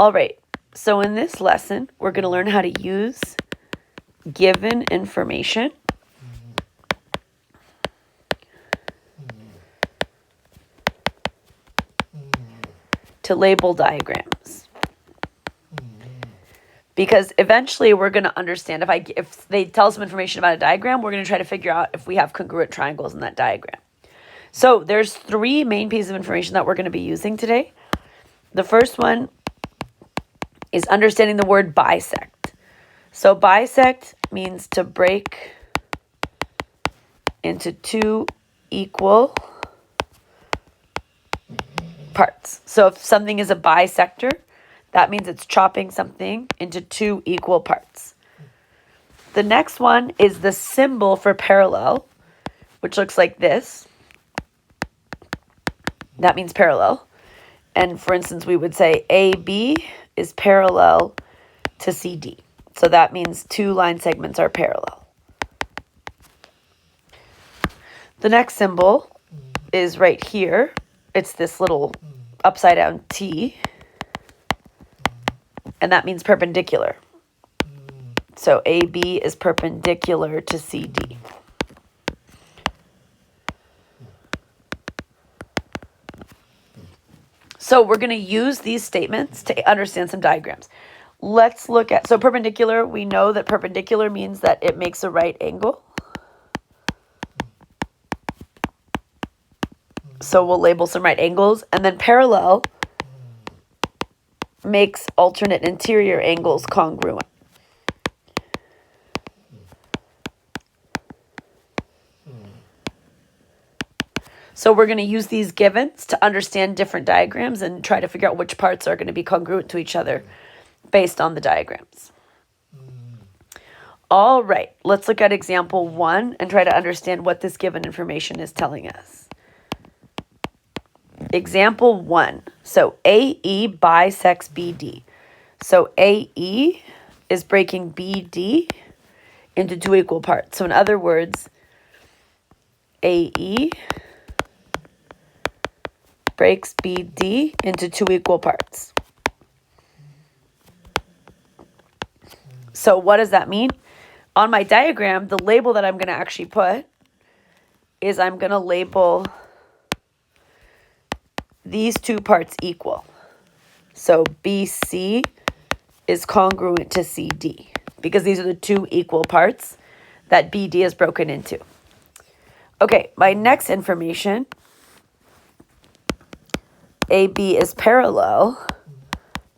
All right, so in this lesson, we're going to learn how to use given information to label diagrams. Because eventually we're going to understand if they tell us some information about a diagram, we're going to try to figure out if we have congruent triangles in that diagram. So there's three main pieces of information that we're going to be using today. The first one is understanding the word bisect. So bisect means to break into two equal parts. So if something is a bisector, that means it's chopping something into two equal parts. The next one is the symbol for parallel, which looks like this. That means parallel. And for instance, we would say AB is parallel to CD. So that means two line segments are parallel. The next symbol is right here. It's this little upside down T. And that means perpendicular. So AB is perpendicular to CD. So we're going to use these statements to understand some diagrams. Let's look at, so perpendicular, we know that perpendicular means that it makes a right angle. So we'll label some right angles. And then parallel makes alternate interior angles congruent. So we're going to use these givens to understand different diagrams and try to figure out which parts are going to be congruent to each other based on the diagrams. All right, let's look at example 1 and try to understand what this given information is telling us. Example 1. So AE bisects BD. So AE is breaking BD into two equal parts. So in other words, AE breaks BD into two equal parts. So what does that mean? On my diagram, the label that I'm going to actually put is I'm going to label these two parts equal. So BC is congruent to CD because these are the two equal parts that BD is broken into. Okay, my next information, AB is parallel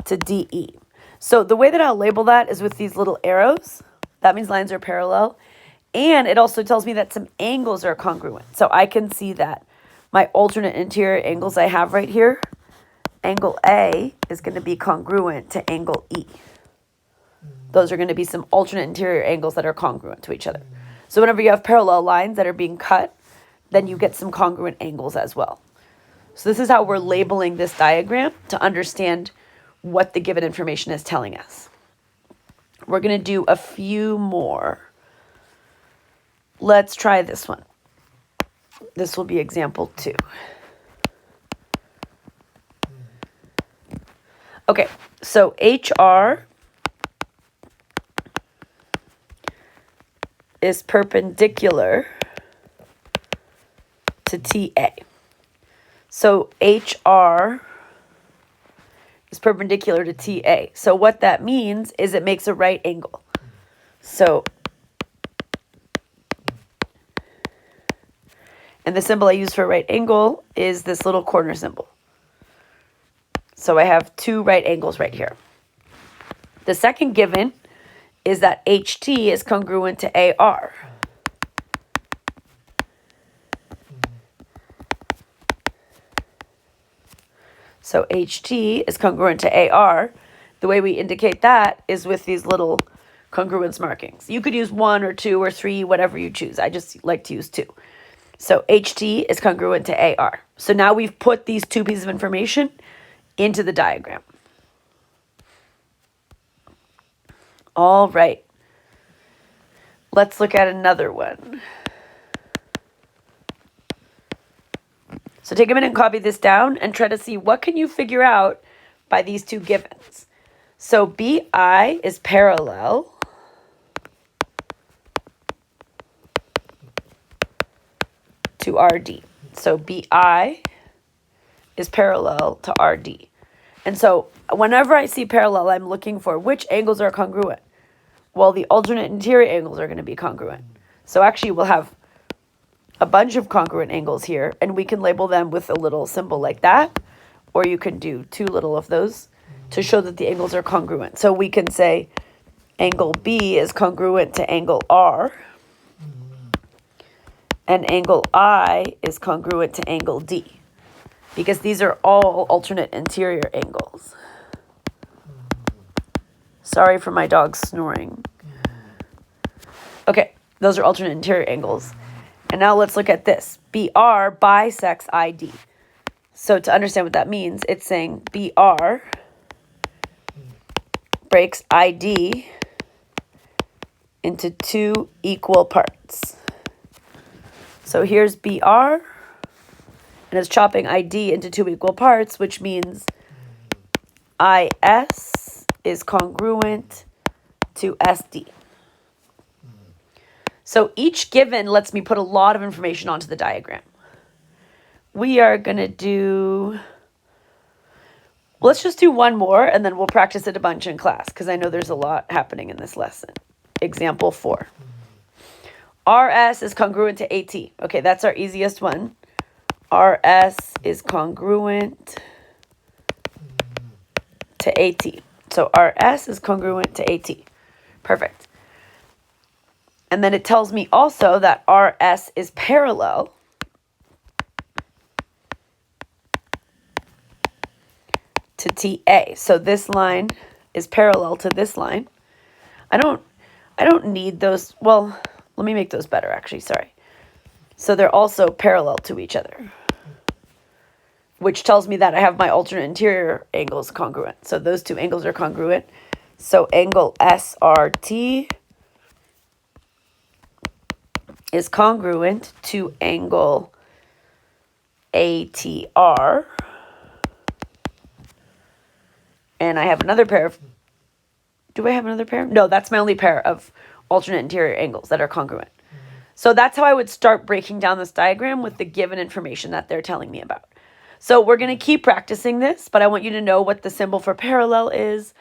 to DE. So the way that I'll label that is with these little arrows. That means lines are parallel. And it also tells me that some angles are congruent. So I can see that my alternate interior angles I have right here, angle A is going to be congruent to angle E. Those are going to be some alternate interior angles that are congruent to each other. So whenever you have parallel lines that are being cut, then you get some congruent angles as well. So this is how we're labeling this diagram to understand what the given information is telling us. We're going to do a few more. Let's try this one. This will be example 2. Okay, so HR is perpendicular to TA. So HR is perpendicular to TA. So what that means is it makes a right angle. So, and the symbol I use for right angle is this little corner symbol. So I have two right angles right here. The second given is that HT is congruent to AR. So HT is congruent to AR. The way we indicate that is with these little congruence markings. You could use 1 or 2 or 3, whatever you choose. I just like to use 2. So HT is congruent to AR. So now we've put these two pieces of information into the diagram. All right. Let's look at another one. So take a minute and copy this down and try to see what can you figure out by these two givens. So BI is parallel to RD. So BI is parallel to RD. And so whenever I see parallel, I'm looking for which angles are congruent. Well, the alternate interior angles are going to be congruent. So actually we'll have a bunch of congruent angles here, and we can label them with a little symbol like that, or you can do two little of those to show that the angles are congruent. So we can say angle B is congruent to angle R, and angle I is congruent to angle D, because these are all alternate interior angles. Sorry for my dog snoring. Okay, those are alternate interior angles. And now let's look at this. BR bisects ID. So to understand what that means, it's saying BR breaks ID into two equal parts. So here's BR, and it's chopping ID into two equal parts, which means IS is congruent to SD. So each given lets me put a lot of information onto the diagram. We are going to do, let's just do one more, and then we'll practice it a bunch in class, because I know there's a lot happening in this lesson. Example 4. RS is congruent to AT. Okay, that's our easiest one. RS is congruent to AT. So RS is congruent to AT. Perfect. And then it tells me also that RS is parallel to TA. So this line is parallel to this line. I don't need those. Well, let me make those better actually, sorry. So they're also parallel to each other, which tells me that I have my alternate interior angles congruent. So those two angles are congruent. So angle SRT is congruent to angle ATR. And I have another pair of, do I have another pair? No, that's my only pair of alternate interior angles that are congruent. So that's how I would start breaking down this diagram with the given information that they're telling me about. So we're going to keep practicing this, but I want you to know what the symbol for parallel is,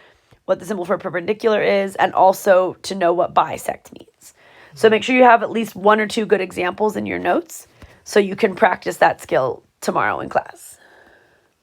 what the symbol for perpendicular is, and also to know what bisect means. So make sure you have at least one or two good examples in your notes so you can practice that skill tomorrow in class.